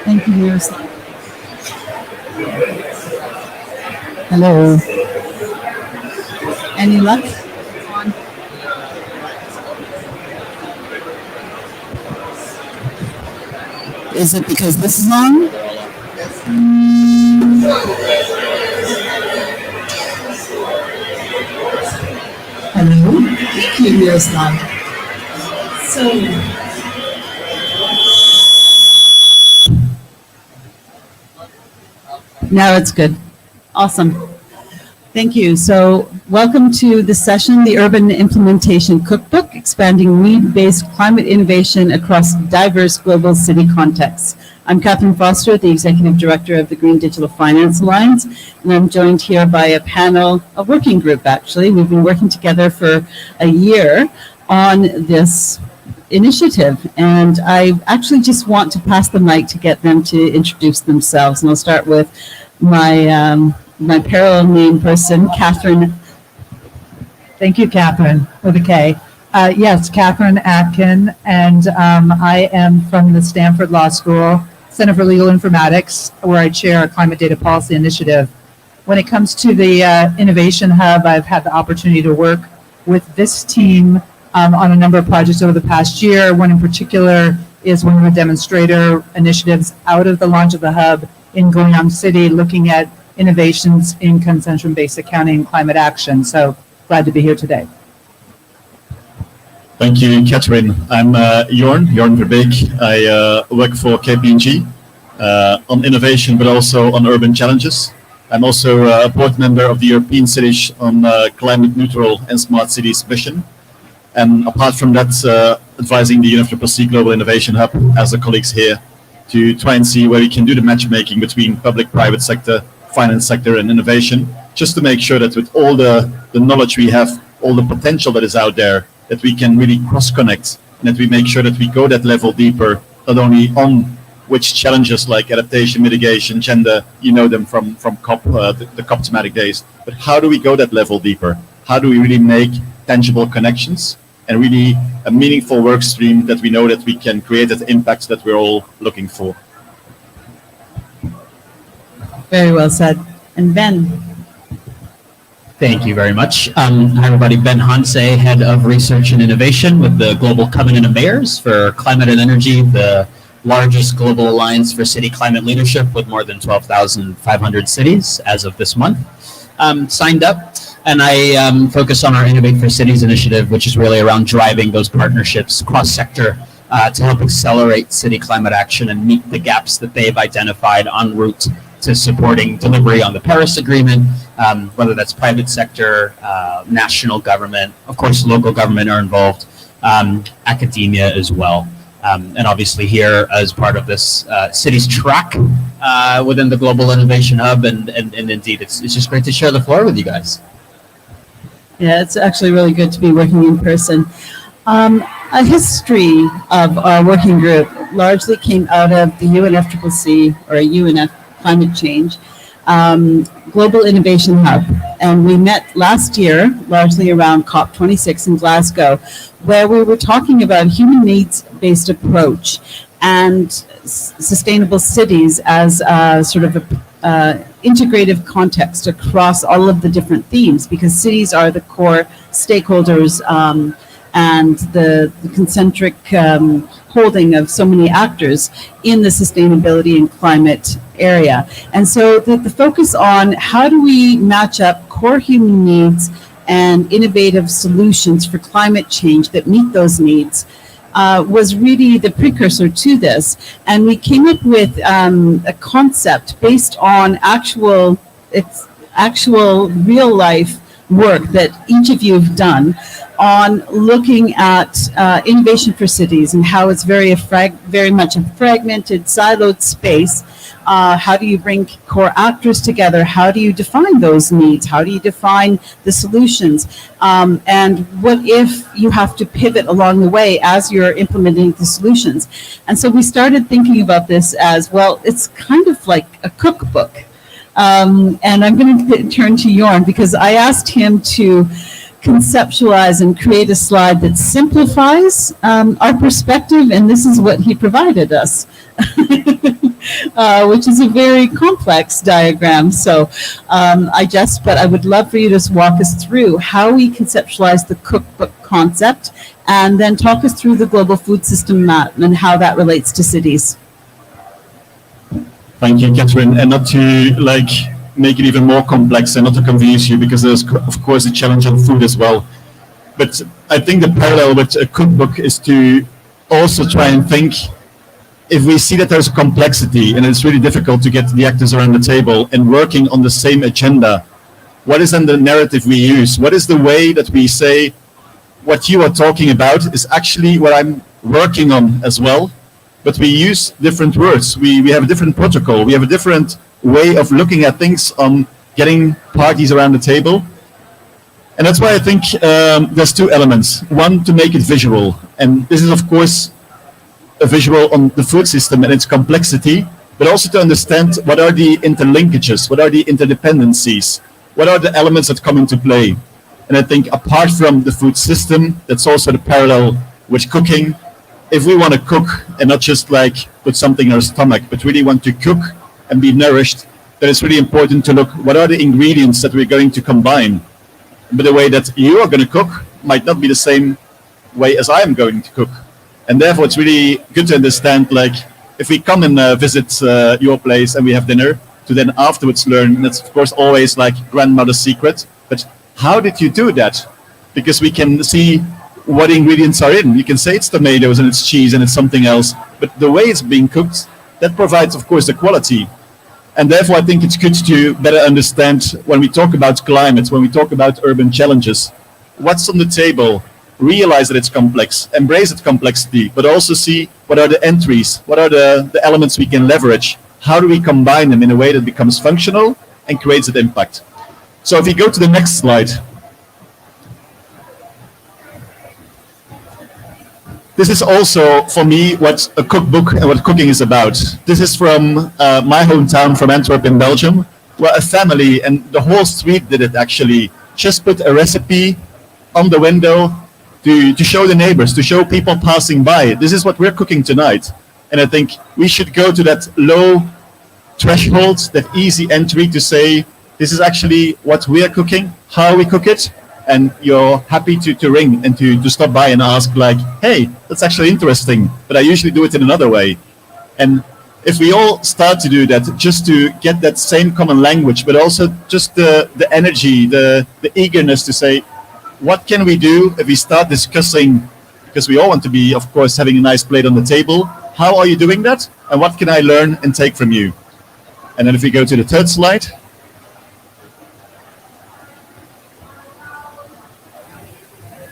Thank you, Miroslav. Hello. Any luck? Is it because this is on? Hello. Thank you, Miroslav. So, now it's good. Awesome. Thank you. So welcome to the session, the Urban Implementation Cookbook, Expanding Need-Based Climate Innovation Across Diverse Global City Contexts. I'm Catherine Foster, the Executive Director of the Green Digital Finance Alliance, and I'm joined here by a panel, a working group actually. We've been working together for a year on this initiative, and I actually just want to pass the mic to get them to introduce themselves, and I'll start with my parallel name person, Catherine. Thank you, Catherine, with a K. Yes, Catherine Atkin, and I am from the Stanford Law School, Center for Legal Informatics, where I chair a climate data policy initiative. When it comes to the Innovation Hub, I've had the opportunity to work with this team on a number of projects over the past year. One in particular is one of the demonstrator initiatives out of the launch of the hub in Goyang City, looking at innovations in consumption-based accounting and climate action. So glad to be here today. Thank you, Catherine. I'm Jorn Verbeek. I work for KPMG on innovation, but also on urban challenges. I'm also a board member of the European Cities on Climate Neutral and Smart Cities mission. And apart from that, advising the UNFCCC Global Innovation Hub as the colleagues here to try and see where we can do the matchmaking between public-private sector, finance sector, and innovation, just to make sure that with all the knowledge we have, all the potential that is out there, that we can really cross-connect, and that we make sure that we go that level deeper, not only on which challenges like adaptation, mitigation, gender, you know them from COP, the COP thematic days, but how do we go that level deeper? How do we really make tangible connections and really a meaningful work stream that we know that we can create that impact that we're all looking for? Very well said. And Ben. Thank you very much. Hi, everybody. Ben Hanse, Head of Research and Innovation with the Global Covenant of Mayors for Climate and Energy, the largest global alliance for city climate leadership with more than 12,500 cities as of this month. Signed up, and I focus on our Innovate for Cities initiative, which is really around driving those partnerships cross-sector to help accelerate city climate action and meet the gaps that they've identified en route to supporting delivery on the Paris Agreement, whether that's private sector, national government, of course, local government are involved, academia as well. And obviously here as part of this cities track within the Global Innovation Hub, and indeed, it's just great to share the floor with you guys. Yeah, it's actually really good to be working in person. A history of our working group largely came out of the UNFCCC, or UNF Climate Change, Global Innovation Hub. And we met last year, largely around COP26 in Glasgow, where we were talking about human needs-based approach and sustainable cities as sort of a integrative context across all of the different themes, because cities are the core stakeholders and the concentric holding of so many actors in the sustainability and climate area. And so the focus on how do we match up core human needs and innovative solutions for climate change that meet those needs was really the precursor to this. And we came up with a concept based on actual real life work that each of you have done on looking at innovation for cities and how it's very much a fragmented, siloed space. How do you bring core actors together? How do you define those needs? How do you define the solutions? And what if you have to pivot along the way as you're implementing the solutions? And so we started thinking about this as, well, it's kind of like a cookbook. And I'm going to turn to Jorn because I asked him to conceptualize and create a slide that simplifies our perspective, and this is what he provided us. which is a very complex diagram. So but I would love for you to walk us through how we conceptualize the cookbook concept and then talk us through the global food system map and how that relates to cities. Thank you, Catherine. And not to make it even more complex and not to confuse you, because there's of course a challenge on food as well. But I think the parallel with a cookbook is to also try and think, if we see that there's a complexity and it's really difficult to get the actors around the table and working on the same agenda, what is then the narrative we use? What is the way that we say what you are talking about is actually what I'm working on as well? But we use different words. We have a different protocol. We have a different way of looking at things on getting parties around the table. And that's why I think there's two elements. One, to make it visual. And this is, of course, a visual on the food system and its complexity, but also to understand what are the interlinkages, what are the interdependencies, what are the elements that come into play. And I think apart from the food system, that's also the parallel with cooking. If we want to cook and not just put something in our stomach, but really want to cook and be nourished, then it's really important to look what are the ingredients that we're going to combine. But the way that you are going to cook might not be the same way as I am going to cook. And therefore, it's really good to understand, if we come and visit your place and we have dinner, to then afterwards learn, and that's of course always grandmother's secret, but how did you do that? Because we can see what ingredients are in. You can say it's tomatoes and it's cheese and it's something else, but the way it's being cooked, that provides, of course, the quality. And therefore, I think it's good to better understand when we talk about climate, when we talk about urban challenges, what's on the table, realize that it's complex, embrace its complexity, but also see what are the entries, what are the elements we can leverage, how do we combine them in a way that becomes functional and creates an impact. So if you go to the next slide, this is also, for me, what a cookbook and what cooking is about. This is from my hometown, from Antwerp in Belgium, where a family and the whole street did it actually. Just put a recipe on the window to show the neighbors, to show people passing by. This is what we're cooking tonight. And I think we should go to that low threshold, that easy entry to say, this is actually what we are cooking, how we cook it. And you're happy to ring and to stop by and ask hey, that's actually interesting, but I usually do it in another way. And if we all start to do that, just to get that same common language, but also just the energy, the eagerness to say, what can we do if we start discussing, because we all want to be, of course, having a nice plate on the table. How are you doing that? And what can I learn and take from you? And then if we go to the third slide.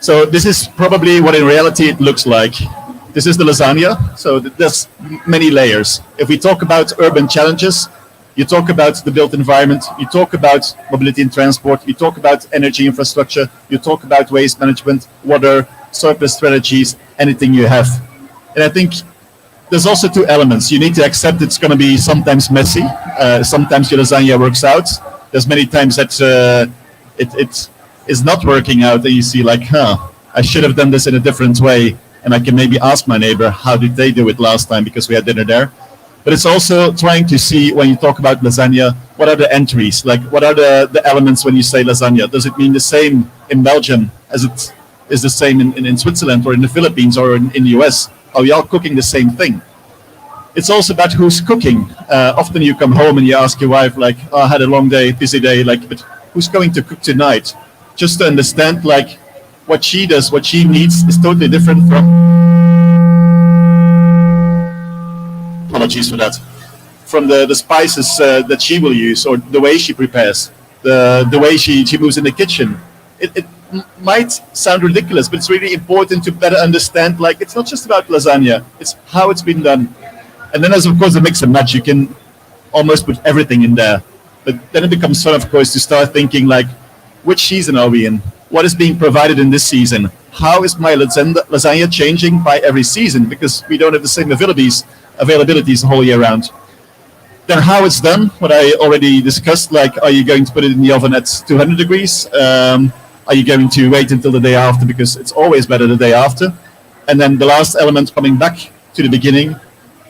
So this is probably what in reality it looks like. This is the lasagna. So there's many layers. If we talk about urban challenges, you talk about the built environment, you talk about mobility and transport, you talk about energy infrastructure, you talk about waste management, water, surplus strategies, anything you have. And I think there's also two elements. You need to accept it's going to be sometimes messy. Sometimes your lasagna works out. There's many times that it is not working out, and you see I should have done this in a different way, and I can maybe ask my neighbor, how did they do it last time, because we had dinner there. But it's also trying to see, when you talk about lasagna, what are the entries, what are the elements when you say lasagna? Does it mean the same in Belgium as it is the same in Switzerland or in the Philippines or in the US? Are we all cooking the same thing? It's also about who's cooking. Often you come home and you ask your wife, I had a long day, busy day, but who's going to cook tonight? Just to understand, what she does, what she needs is totally different from, apologies for that, from the spices that she will use, or the way she prepares, the way she moves in the kitchen. It might sound ridiculous, but it's really important to better understand, it's not just about lasagna, it's how it's been done. And then there's, of course, a mix and match. You can almost put everything in there. But then it becomes fun, of course, to start thinking, which season are we in? What is being provided in this season? How is my lasagna changing by every season? Because we don't have the same availabilities the whole year round. Then how it's done, what I already discussed, are you going to put it in the oven at 200 degrees? Are you going to wait until the day after? Because it's always better the day after. And then the last element, coming back to the beginning,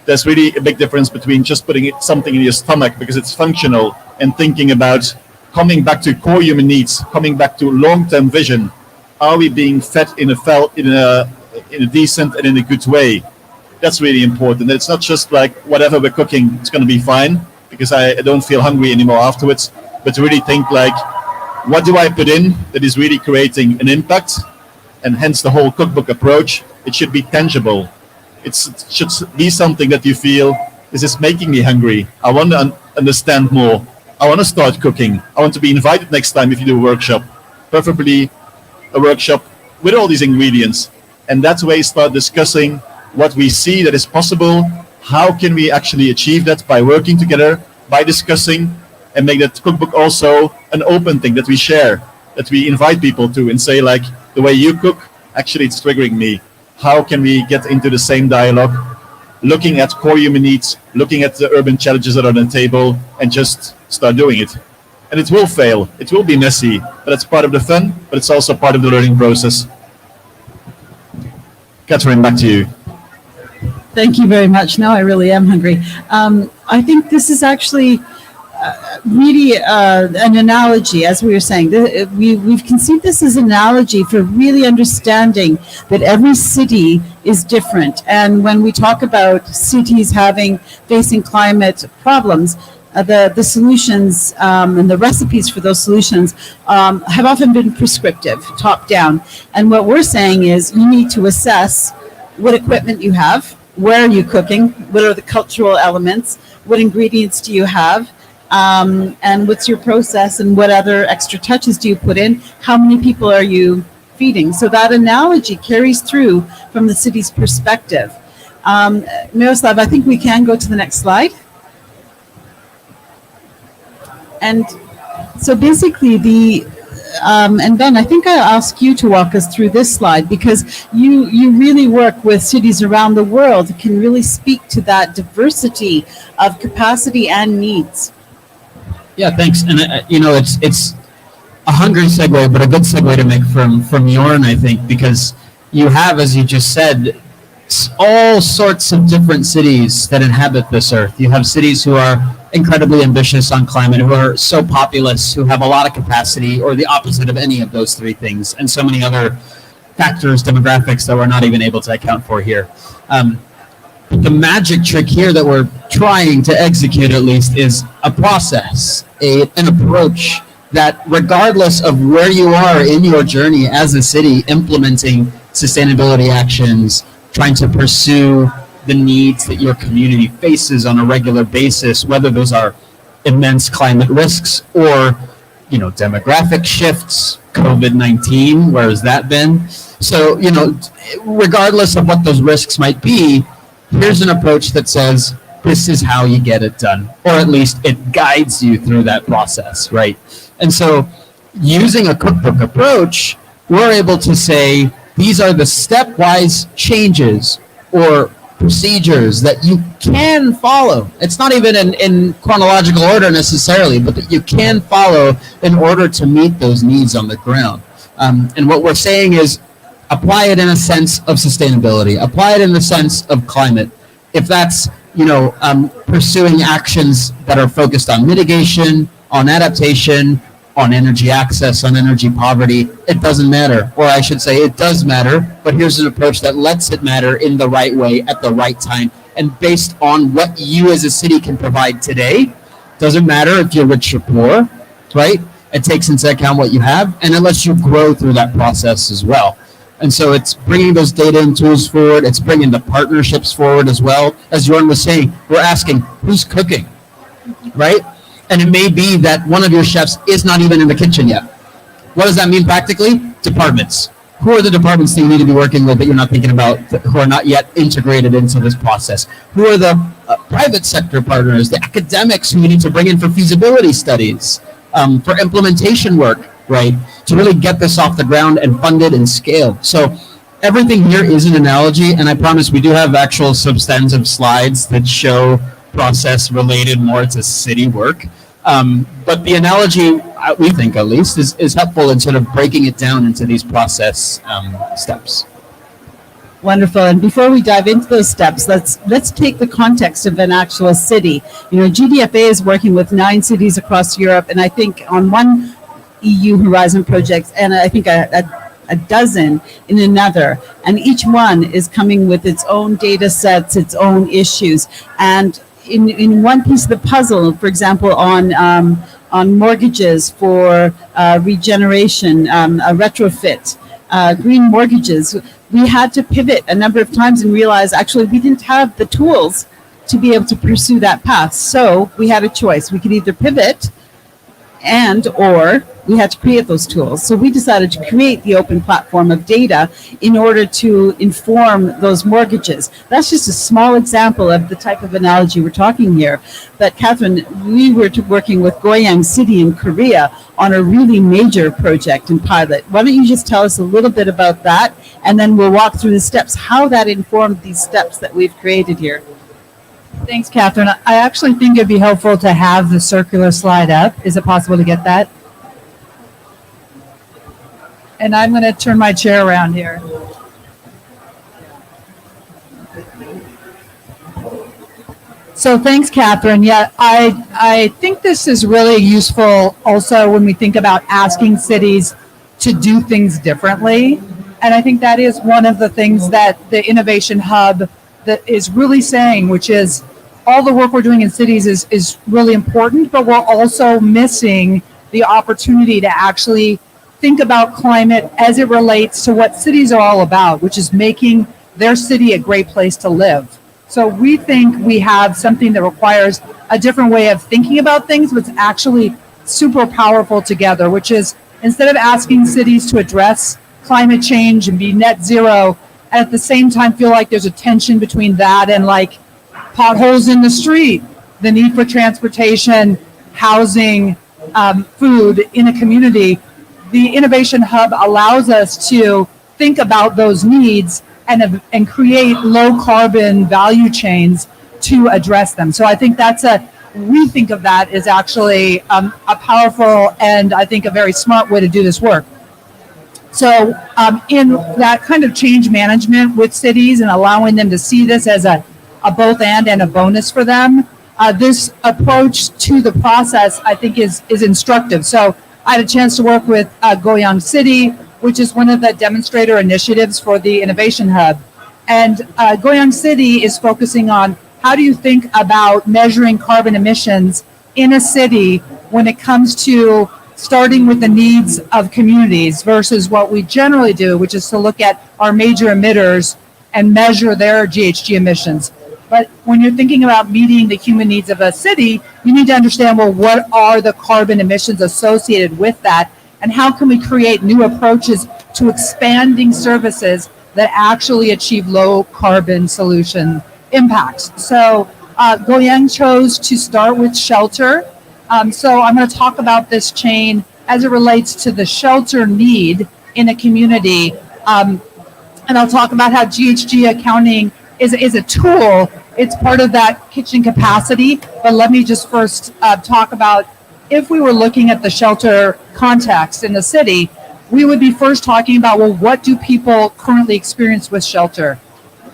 There's really a big difference between just putting something in your stomach because it's functional and thinking about coming back to core human needs, coming back to long-term vision. Are we being fed in a decent and in a good way? That's really important. It's not just like whatever we're cooking, it's going to be fine because I don't feel hungry anymore afterwards. But to really think like, what do I put in that is really creating an impact? And hence the whole cookbook approach. It should be tangible. It should be something that you feel, this is making me hungry. I want to understand more. I want to start cooking. I want to be invited next time if you do a workshop. Preferably a workshop with all these ingredients. And that way start discussing what we see that is possible. How can we actually achieve that by working together, by discussing, and make that cookbook also an open thing that we share, that we invite people to and say like, the way you cook, actually it's triggering me. How can we get into the same dialogue, looking at core human needs, looking at the urban challenges that are on the table, and just start doing it. And it will fail, it will be messy, but it's part of the fun, but it's also part of the learning process. Catherine, back to you. Thank you very much. Now I really am hungry. I think this is actually really an analogy, as we were saying. We've conceived this as an analogy for really understanding that every city is different. And when we talk about cities facing climate problems, the solutions and the recipes for those solutions have often been prescriptive, top down. And what we're saying is you need to assess what equipment you have, where are you cooking, what are the cultural elements, what ingredients do you have, and what's your process and what other extra touches do you put in, how many people are you feeding. So that analogy carries through from the city's perspective. Miroslav, I think we can go to the next slide. And so basically and Ben, I think I'll ask you to walk us through this slide because you really work with cities around the world, can really speak to that diversity of capacity and needs. Yeah, thanks. And it's a hungry segue, but a good segue to make from Jorn, I think, because you have, as you just said, all sorts of different cities that inhabit this earth. You have cities who are incredibly ambitious on climate, who are so populous, who have a lot of capacity, or the opposite of any of those three things, and so many other factors, demographics that we're not even able to account for here. The magic trick here that we're trying to execute, at least, is a process, an approach that regardless of where you are in your journey as a city implementing sustainability actions, trying to pursue the needs that your community faces on a regular basis, whether those are immense climate risks or, demographic shifts, COVID-19, where has that been? So, regardless of what those risks might be, here's an approach that says, this is how you get it done, or at least it guides you through that process, right? And so using a cookbook approach, we're able to say, these are the stepwise changes or procedures that you can follow. It's not even in chronological order necessarily, but that you can follow in order to meet those needs on the ground. And what we're saying is apply it in a sense of sustainability, apply it in the sense of climate. If that's, pursuing actions that are focused on mitigation, on adaptation, on energy access, on energy poverty, it doesn't matter. Or I should say it does matter, but here's an approach that lets it matter in the right way at the right time and based on what you as a city can provide today. Doesn't matter if you're rich or poor, right? It takes into account what you have and it lets you grow through that process as well. And so it's bringing those data and tools forward. It's bringing the partnerships forward as well. As Jorn was saying, we're asking, who's cooking, right? And it may be that one of your chefs is not even in the kitchen yet. What does that mean practically? Departments. Who are the departments that you need to be working with that you're not thinking about, who are not yet integrated into this process? Who are the private sector partners, the academics who you need to bring in for feasibility studies, for implementation work, right? To really get this off the ground and fund it and scale. So everything here is an analogy, and I promise we do have actual substantive slides that show process related more to city work. But the analogy, we think at least, is helpful in sort of breaking it down into these process steps. Wonderful. And before we dive into those steps, let's take the context of an actual city. You know, GDFA is working with 9 cities across Europe, and I think on one EU Horizon project, and I think a dozen in another. And each one is coming with its own data sets, its own issues. And in one piece of the puzzle, for example, on mortgages for regeneration, a retrofit, green mortgages, we had to pivot a number of times and realize actually we didn't have the tools to be able to pursue that path. So we had a choice. We could either pivot or we had to create those tools. So we decided to create the open platform of data in order to inform those mortgages. That's just a small example of the type of analogy we're talking here. But Catherine, we were working with Goyang City in Korea on a really major project and pilot. Why don't you just tell us a little bit about that, and then we'll walk through the steps, how that informed these steps that we've created here. Thanks, Catherine. I actually think it'd be helpful to have the circular slide up. Is it possible to get that? And I'm going to turn my chair around here. So thanks, Catherine. Yeah, I think this is really useful also when we think about asking cities to do things differently. And I think that is one of the things that the Innovation Hub that is really saying, which is all the work we're doing in cities is really important, but we're also missing the opportunity to actually think about climate as it relates to what cities are all about, which is making their city a great place to live. So we think we have something that requires a different way of thinking about things, but it's actually super powerful together, which is instead of asking cities to address climate change and be net zero, and at the same time feel like there's a tension between that and like potholes in the street, the need for transportation, housing, food in a community, the Innovation Hub allows us to think about those needs and create low carbon value chains to address them. So I think we think of that as actually a powerful and I think a very smart way to do this work. So in that kind of change management with cities and allowing them to see this as a both and a bonus for them, this approach to the process I think is instructive. So I had a chance to work with Goyang City, which is one of the demonstrator initiatives for the Innovation Hub. And Goyang City is focusing on how do you think about measuring carbon emissions in a city when it comes to starting with the needs of communities versus what we generally do, which is to look at our major emitters and measure their GHG emissions. But when you're thinking about meeting the human needs of a city, you need to understand, well, what are the carbon emissions associated with that? And how can we create new approaches to expanding services that actually achieve low carbon solution impacts? So Goyang chose to start with shelter. So I'm going to talk about this chain as it relates to the shelter need in a community. And I'll talk about how GHG accounting is a tool. It's part of that kitchen capacity. But let me just first talk about if we were looking at the shelter context in the city, we would be first talking about, well, what do people currently experience with shelter?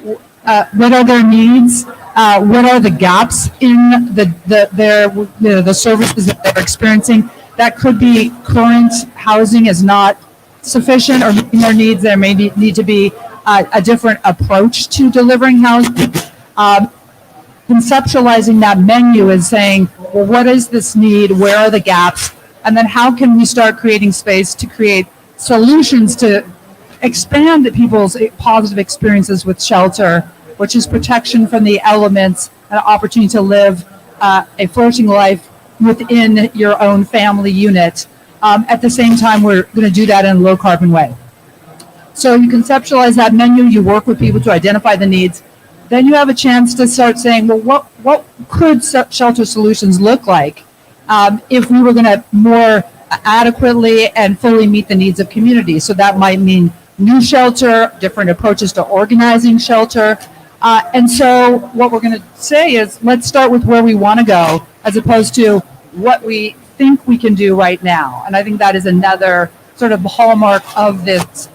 What are their needs? What are the gaps in the services that they're experiencing? That could be current housing is not sufficient or meeting their needs. There may need to be a different approach to delivering housing. Conceptualizing that menu is saying, well, what is this need? Where are the gaps? And then how can we start creating space to create solutions to expand people's positive experiences with shelter, which is protection from the elements and opportunity to live a flourishing life within your own family unit. At the same time, we're going to do that in a low carbon way. So you conceptualize that menu, you work with people to identify the needs. Then you have a chance to start saying, well, what could shelter solutions look like if we were going to more adequately and fully meet the needs of communities? So that might mean new shelter, different approaches to organizing shelter. And so what we're going to say is, let's start with where we want to go as opposed to what we think we can do right now. And I think that is another sort of hallmark of this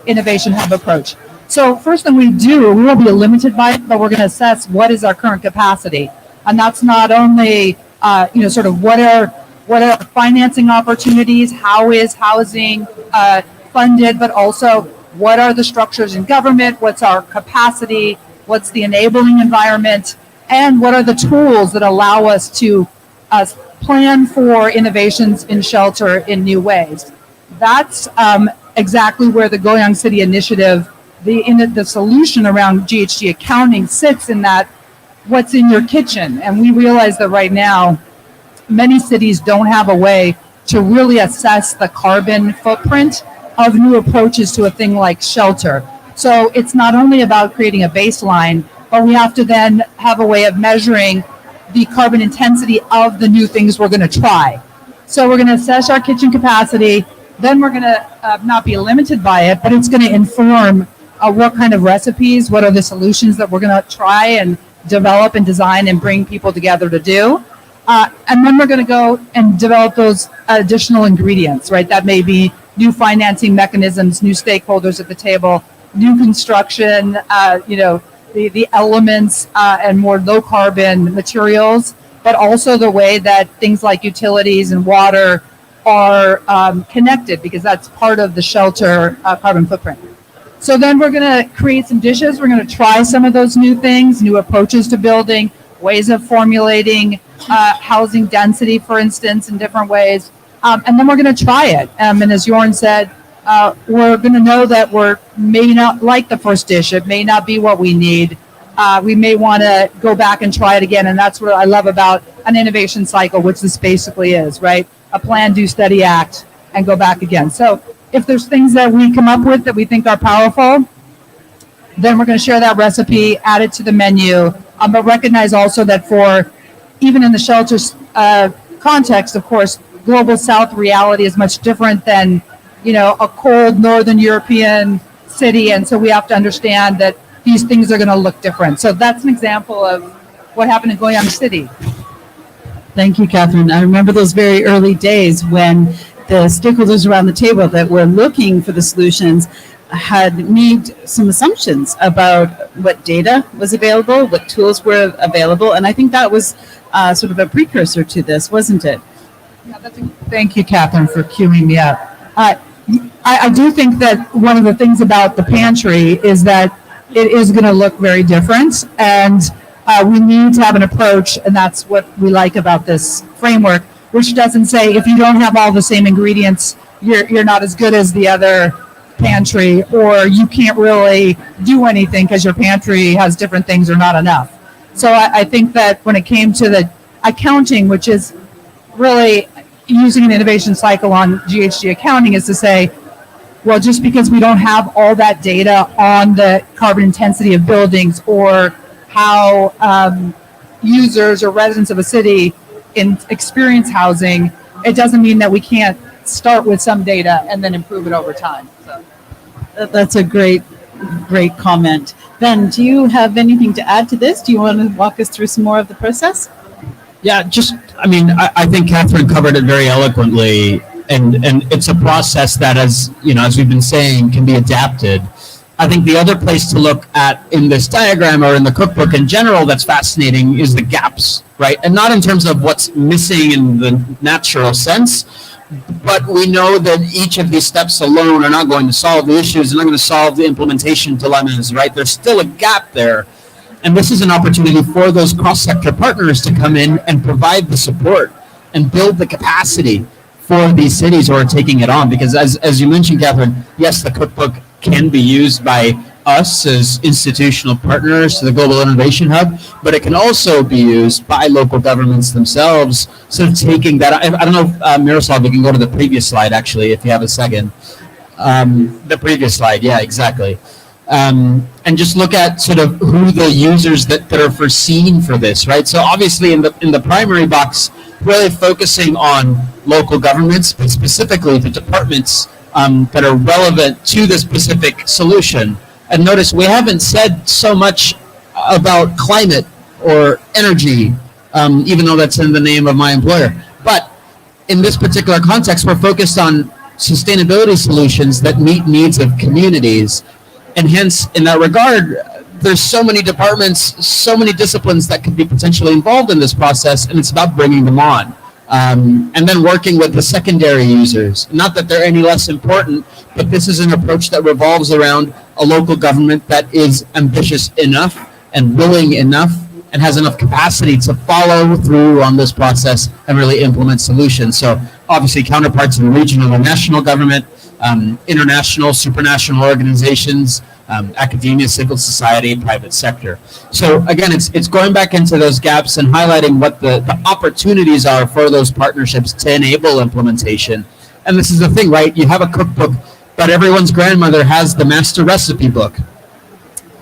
Innovation Hub approach. So first thing we do, we won't be limited by it, but we're going to assess what is our current capacity. And that's not only, sort of what are financing opportunities, how is housing funded, but also what are the structures in government, what's our capacity, what's the enabling environment, and what are the tools that allow us to plan for innovations in shelter in new ways. That's exactly where the Goyang City Initiative, the solution around GHG accounting sits in that, what's in your kitchen. And we realize that right now, many cities don't have a way to really assess the carbon footprint of new approaches to a thing like shelter. So it's not only about creating a baseline, but we have to then have a way of measuring the carbon intensity of the new things we're going to try. So we're going to assess our kitchen capacity, then we're going to not be limited by it, but it's going to inform what kind of recipes, what are the solutions that we're going to try and develop and design and bring people together to do. And then we're going to go and develop those additional ingredients, right? That may be new financing mechanisms, new stakeholders at the table, new construction, the elements and more low carbon materials, but also the way that things like utilities and water are connected, because that's part of the shelter carbon footprint. So then we're going to create some dishes. We're going to try some of those new things, new approaches to building, ways of formulating housing density, for instance, in different ways. And then we're going to try it. And as Jorn said, we're going to know that we're maybe not like the first dish. It may not be what we need. We may want to go back and try it again. And that's what I love about an innovation cycle, which this basically is, right? A plan, do, study, act, and go back again. So if there's things that we come up with that we think are powerful, then we're going to share that recipe, add it to the menu, but recognize also that for even in the shelter context, of course, global South reality is much different than, a cold Northern European city. And so we have to understand that these things are going to look different. So that's an example of what happened in Goyang City. Thank you, Catherine. I remember those very early days when the stakeholders around the table that were looking for the solutions had made some assumptions about what data was available, what tools were available. And I think that was sort of a precursor to this, wasn't it? Yeah, thank you, Catherine, for queuing me up. I do think that one of the things about the pantry is that it is going to look very different, and we need to have an approach, and that's what we like about this framework, which doesn't say if you don't have all the same ingredients, you're not as good as the other pantry, or you can't really do anything because your pantry has different things or not enough. So I think that when it came to the accounting, which is really using an innovation cycle on GHG accounting, is to say, well, just because we don't have all that data on the carbon intensity of buildings or how users or residents of a city experience housing, it doesn't mean that we can't start with some data and then improve it over time. So that's a great comment. Ben, do you have anything to add to this? Do you want to walk us through some more of the process? Yeah, I think Catherine covered it very eloquently, and it's a process that, as we've been saying, can be adapted. I think the other place to look at in this diagram or in the cookbook in general that's fascinating is the gaps, right? And not in terms of what's missing in the natural sense, but we know that each of these steps alone are not going to solve the issues, and not going to solve the implementation dilemmas, right? There's still a gap there. And this is an opportunity for those cross-sector partners to come in and provide the support and build the capacity for these cities who are taking it on. Because as you mentioned, Catherine, yes, the cookbook can be used by us as institutional partners to the Global Innovation Hub, but it can also be used by local governments themselves, sort of taking that. I don't know if Miroslav, we can go to the previous slide, actually, if you have a second. The previous slide, yeah, exactly. And just look at sort of who the users that are foreseen for this, right? So obviously in the primary box, really focusing on local governments, but specifically the departments that are relevant to the specific solution. And notice we haven't said so much about climate or energy, even though that's in the name of my employer. But in this particular context, we're focused on sustainability solutions that meet needs of communities. And hence, in that regard, there's so many departments, so many disciplines that could be potentially involved in this process, and it's about bringing them on. And then working with the secondary users. Not that they're any less important, but this is an approach that revolves around a local government that is ambitious enough and willing enough and has enough capacity to follow through on this process and really implement solutions. So obviously counterparts in regional and national government, international, supranational organizations, academia, civil society, private sector. So again, it's going back into those gaps and highlighting what the opportunities are for those partnerships to enable implementation. And this is the thing, right? You have a cookbook, but everyone's grandmother has the master recipe book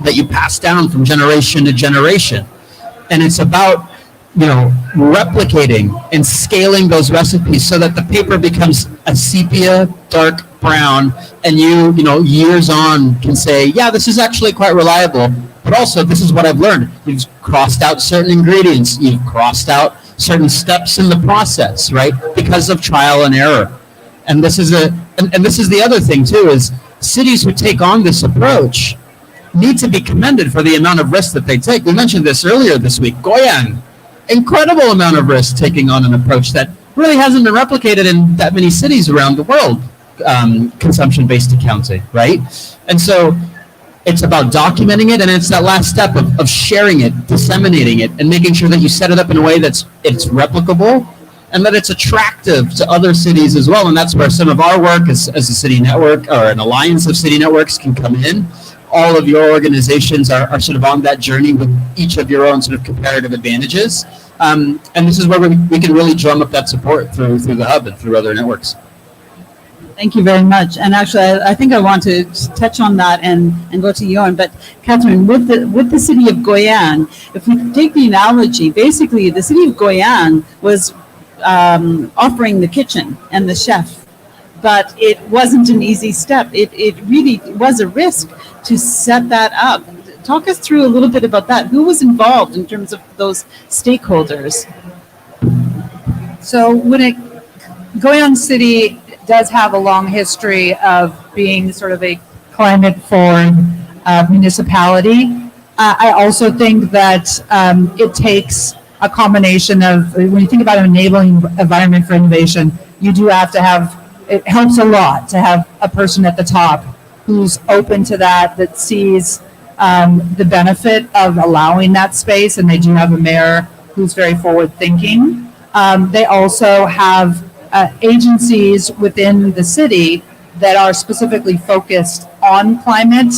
that you pass down from generation to generation. And it's about, replicating and scaling those recipes so that the paper becomes a sepia dark brown, and years on can say, yeah, this is actually quite reliable, but also this is what I've learned. You've crossed out certain ingredients, you've crossed out certain steps in the process, right? Because of trial and error. And this is this is the other thing too, is cities who take on this approach need to be commended for the amount of risk that they take. We mentioned this earlier this week. Goyang, incredible amount of risk taking on an approach that really hasn't been replicated in that many cities around the world, consumption-based accounting, right? And so it's about documenting it, and it's that last step of sharing it, disseminating it, and making sure that you set it up in a way that's it's replicable and that it's attractive to other cities as well. And that's where some of our work as a city network or an alliance of city networks can come in. All of your organizations are sort of on that journey with each of your own sort of comparative advantages. And this is where we can really drum up that support through the hub and through other networks. Thank you very much. And actually, I think I want to touch on that and go to Jorn. But Catherine, with the city of Goyang, if we take the analogy, basically the city of Goyang was offering the kitchen and the chef, but it wasn't an easy step. It really was a risk to set that up. Talk us through a little bit about that. Who was involved in terms of those stakeholders? So Goyang City does have a long history of being sort of a climate-forward municipality. I also think that it takes a combination of, when you think about an enabling environment for innovation, you do have to have, it helps a lot to have a person at the top who's open to that sees the benefit of allowing that space, and they do have a mayor who's very forward-thinking. They also have agencies within the city that are specifically focused on climate,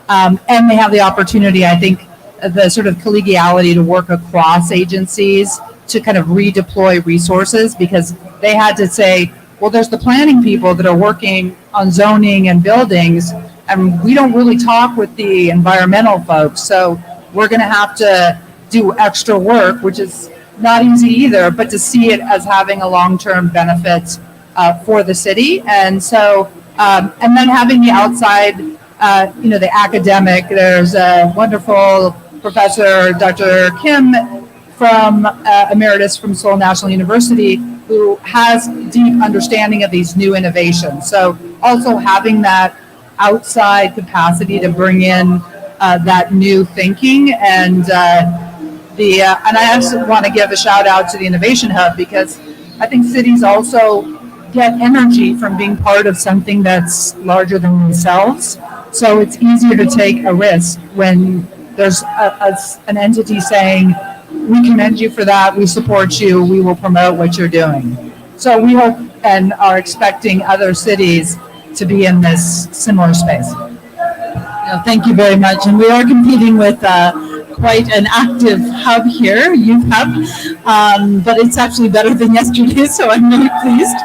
and they have the opportunity, I think, the sort of collegiality to work across agencies to kind of redeploy resources, because they had to say, well, there's the planning people that are working on zoning and buildings, and we don't really talk with the environmental folks, so we're going to have to do extra work, which is not easy either, but to see it as having a long-term benefit for the city. And so, and then having the outside, the academic, there's a wonderful professor, Dr. Kim, from emeritus from Seoul National University, who has deep understanding of these new innovations. So also having that outside capacity to bring in that new thinking, and I also want to give a shout out to the Innovation Hub, because I think cities also get energy from being part of something that's larger than themselves. So it's easier to take a risk when there's an entity saying, we commend you for that, we support you, we will promote what you're doing. So we hope and are expecting other cities to be in this similar space. Thank you very much. And we are competing with quite an active hub here, youth hub, but it's actually better than yesterday, so I'm really pleased.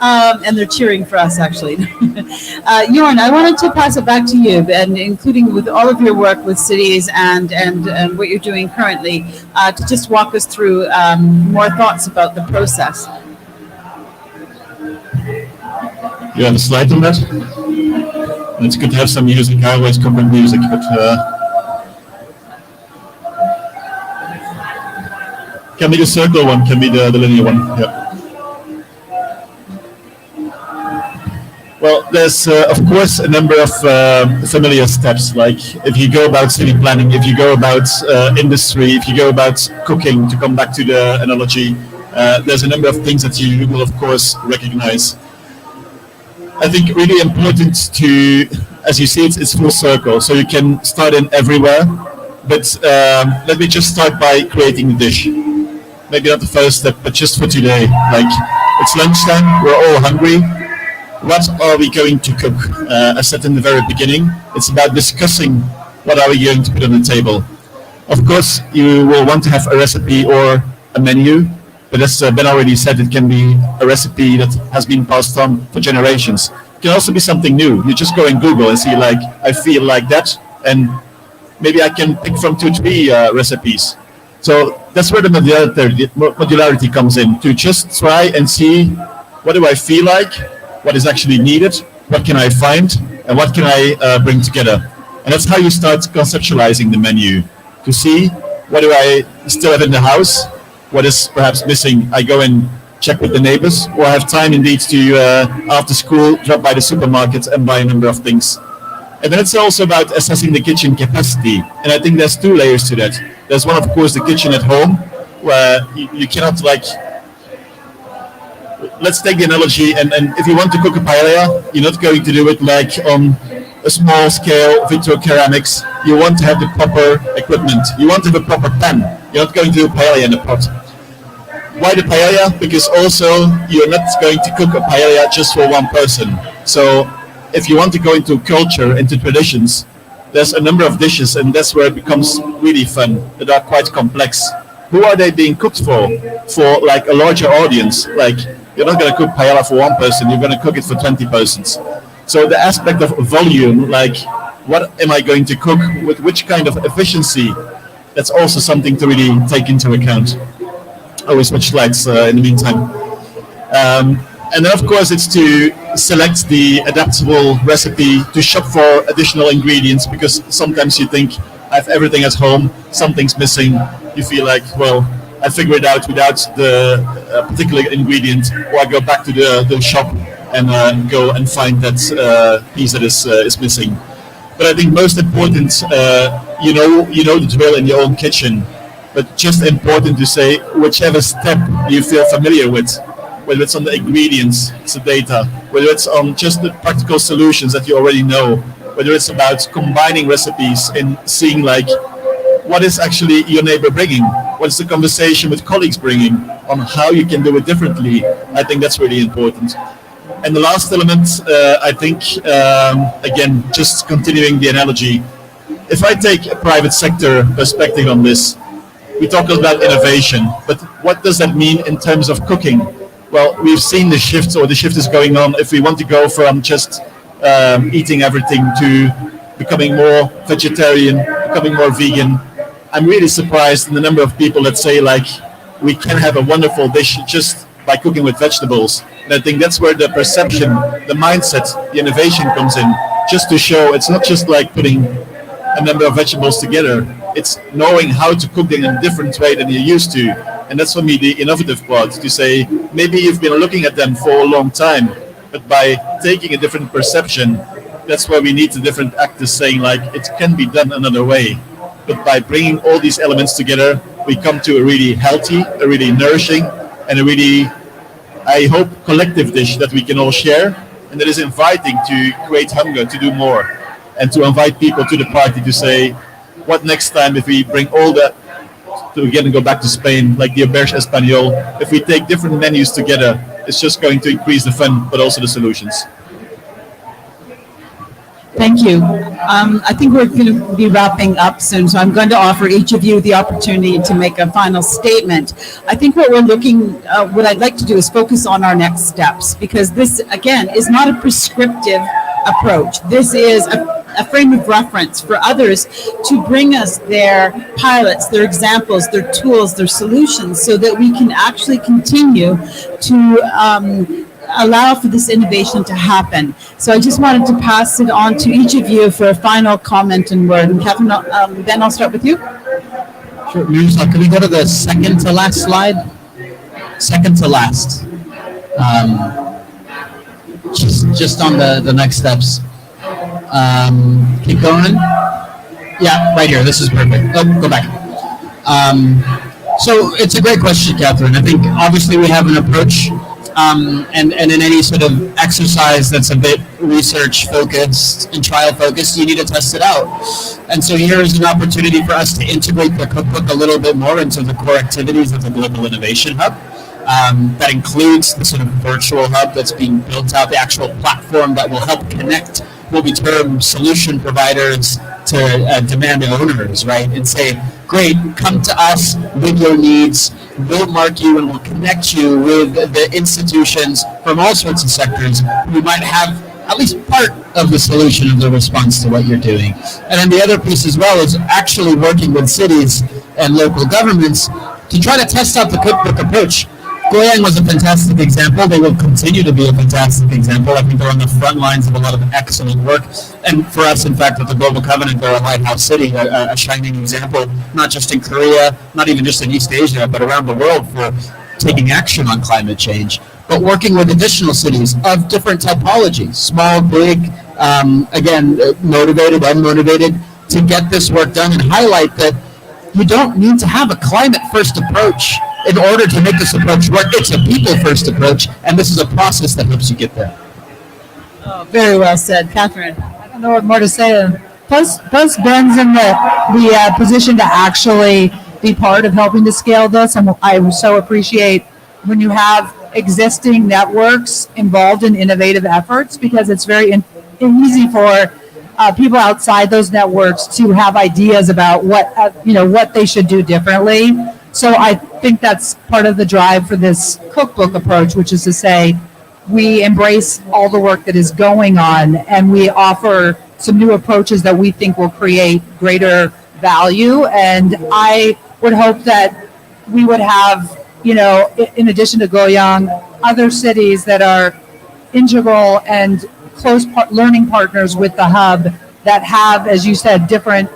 And they're cheering for us, actually. Jorn, I wanted to pass it back to you, and including with all of your work with cities and what you're doing currently, to just walk us through more thoughts about the process. You have a slide on that? It's good to have some music. I always come with music, but can be the circle one, can be the linear one. Yeah. Well, there's of course a number of familiar steps. Like if you go about city planning, if you go about industry, if you go about cooking, to come back to the analogy, there's a number of things that you will of course recognize. I think really important to, as you see, it's full circle, so you can start in everywhere. But let me just start by creating the dish. Maybe not the first step, but just for today. Like it's lunchtime, we're all hungry. What are we going to cook? I said in the very beginning, it's about discussing what are we going to put on the table. Of course, you will want to have a recipe or a menu, but as Ben already said, it can be a recipe that has been passed on for generations. It can also be something new. You just go in Google and see, like, I feel like that, and maybe I can pick from 2, 3 recipes. So that's where the modularity comes in, to just try and see, what do I feel like, what is actually needed, what can I find, and what can I bring together. And that's how you start conceptualizing the menu, to see what do I still have in the house, what is perhaps missing. I go and check with the neighbors, or I have time indeed to, after school, drop by the supermarket and buy a number of things. And then it's also about assessing the kitchen capacity. And I think there's 2 layers to that. There's one, of course, the kitchen at home, where you cannot, like, let's take the analogy, and if you want to cook a paella, you're not going to do it like on a small scale, vitro-ceramics. You want to have the proper equipment. You want to have a proper pan. You're not going to do paella in a pot. Why the paella? Because also you're not going to cook a paella just for one person. So if you want to go into culture, into traditions, there's a number of dishes, and that's where it becomes really fun, that are quite complex. Who are they being cooked for? For like a larger audience. Like, you're not going to cook paella for one person, you're going to cook it for 20 persons. So the aspect of volume, like what am I going to cook with which kind of efficiency, that's also something to really take into account. I will switch slides in the meantime. And then of course it's to select the adaptable recipe, to shop for additional ingredients, because sometimes you think, I have everything at home, something's missing, you feel like, well, I figure it out without the particular ingredient, or I go back to the shop and go and find that piece that is missing. But I think most important, you know the drill in your own kitchen, but just important to say whichever step you feel familiar with, whether it's on the ingredients, it's the data, whether it's on just the practical solutions that you already know, whether it's about combining recipes and seeing like what is actually your neighbor bringing, what is the conversation with colleagues bringing on how you can do it differently. I think that's really important. And the last element, I think, again, just continuing the analogy, if I take a private sector perspective on this, we talk about innovation, but what does that mean in terms of cooking? Well, we've seen the shift, or the shift is going on. If we want to go from just eating everything to becoming more vegetarian, becoming more vegan, I'm really surprised in the number of people that say, like, we can have a wonderful dish just by cooking with vegetables. And I think that's where the perception, the mindset, the innovation comes in, just to show it's not just like putting a number of vegetables together. It's knowing how to cook them in a different way than you're used to. And that's for me the innovative part, to say maybe you've been looking at them for a long time, but by taking a different perception, that's where we need the different actors saying, like, it can be done another way. But by bringing all these elements together, we come to a really healthy, a really nourishing, and a really, I hope, collective dish that we can all share, and that is inviting to create hunger, to do more, and to invite people to the party to say, what next time if we bring all that, to again go back to Spain, like the Auberge Espagnol, if we take different menus together, it's just going to increase the fun, but also the solutions. Thank you. I think we're going to be wrapping up soon, so I'm going to offer each of you the opportunity to make a final statement. I think what I'd like to do is focus on our next steps, because this, again, is not a prescriptive approach. This is a frame of reference for others to bring us their pilots, their examples, their tools, their solutions, so that we can actually continue to allow for this innovation to happen. So I just wanted to pass it on to each of you for a final comment and word. And Catherine, Ben, I'll start with you. Sure. Miroslav, can we go to the second to last slide? Second to last. just on the next steps. Keep going. Yeah, right here. This is perfect. Oh, go back. So it's a great question, Catherine. I think obviously we have an approach, and in any sort of exercise that's a bit research focused and trial focused, you need to test it out. And so here is an opportunity for us to integrate the cookbook a little bit more into the core activities of the Global Innovation Hub. That includes the sort of virtual hub that's being built out, the actual platform that will help connect what we term solution providers to demand owners, right? And say, great, come to us with your needs, we'll mark you and we'll connect you with the institutions from all sorts of sectors who might have at least part of the solution of the response to what you're doing. And then the other piece as well is actually working with cities and local governments to try to test out the cookbook approach. Goyang was a fantastic example. They will continue to be a fantastic example. I think they're on the front lines of a lot of excellent work. And for us, in fact, at the Global Covenant, they're a lighthouse city, a shining example, not just in Korea, not even just in East Asia, but around the world for taking action on climate change. But working with additional cities of different typologies, small, big, again, motivated, unmotivated, to get this work done and highlight that you don't need to have a climate-first approach in order to make this approach work. It's a people-first approach, and this is a process that helps you get there. Oh, very well said, Catherine. I don't know what more to say. Plus Ben's in the position to actually be part of helping to scale this, and I so appreciate when you have existing networks involved in innovative efforts, because it's very easy for people outside those networks to have ideas about what they should do differently. So I think that's part of the drive for this cookbook approach, which is to say we embrace all the work that is going on and we offer some new approaches that we think will create greater value. And I would hope that we would have, in addition to Goyang, other cities that are integral and close learning partners with the hub that have, as you said, different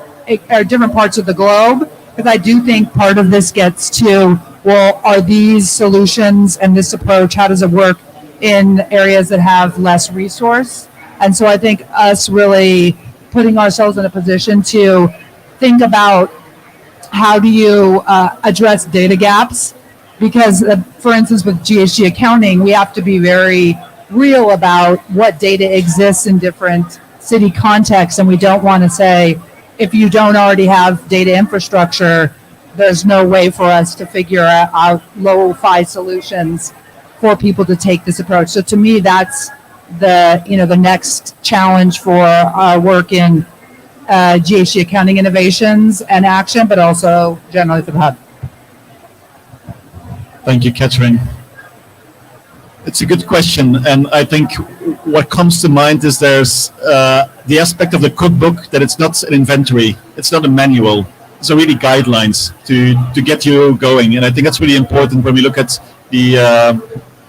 parts of the globe. Because I do think part of this gets to, well, are these solutions and this approach, how does it work in areas that have less resource? And so I think us really putting ourselves in a position to think about how do you address data gaps? Because, for instance, with GHG accounting, we have to be very real about what data exists in different city contexts, and we don't want to say, if you don't already have data infrastructure, there's no way for us to figure out low-fi solutions for people to take this approach. So to me, that's the next challenge for our work in GHG accounting innovations and action, but also generally for the hub. Thank you, Catherine. It's a good question, and I think what comes to mind is there's the aspect of the cookbook that it's not an inventory, it's not a manual, it's a really guidelines to get you going, and I think that's really important when we look at the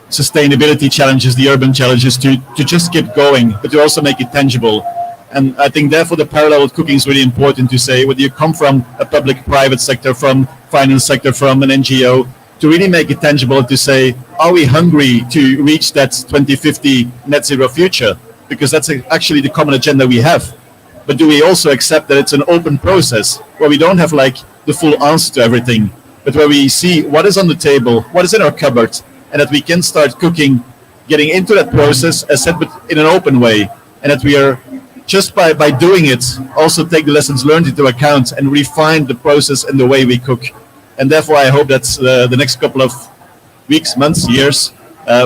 sustainability challenges, the urban challenges, to just get going, but to also make it tangible. And I think therefore the parallel with cooking is really important to say, whether you come from a public-private sector, from finance sector, from an NGO, to really make it tangible, to say, are we hungry to reach that 2050 net zero future? Because that's actually the common agenda we have. But do we also accept that it's an open process where we don't have like the full answer to everything, but where we see what is on the table, what is in our cupboard, and that we can start cooking, getting into that process, as said, but in an open way, and that we are just by doing it, also take the lessons learned into account and refine the process and the way we cook. And therefore, I hope that the next couple of weeks, months, years,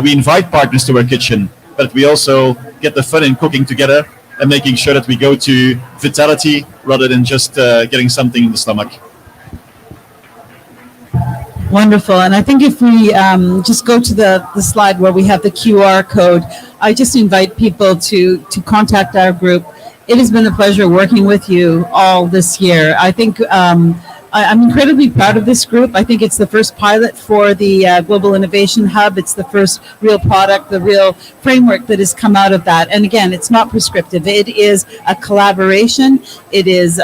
we invite partners to our kitchen, but we also get the fun in cooking together and making sure that we go to vitality rather than just getting something in the stomach. Wonderful. And I think if we just go to the slide where we have the QR code, I just invite people to contact our group. It has been a pleasure working with you all this year. I think I'm incredibly proud of this group. I think it's the first pilot for the Global Innovation Hub. It's the first real product, the real framework that has come out of that. And again, it's not prescriptive. It is a collaboration. It is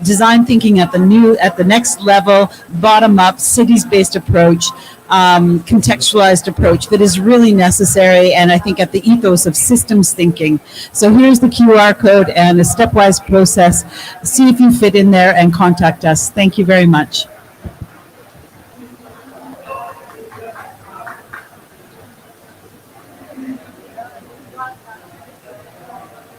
design thinking at the next level, bottom up, cities-based approach. contextualized approach that is really necessary, and I think at the ethos of systems thinking. So here's the QR code and a stepwise process. See if you fit in there and contact us. Thank you very much.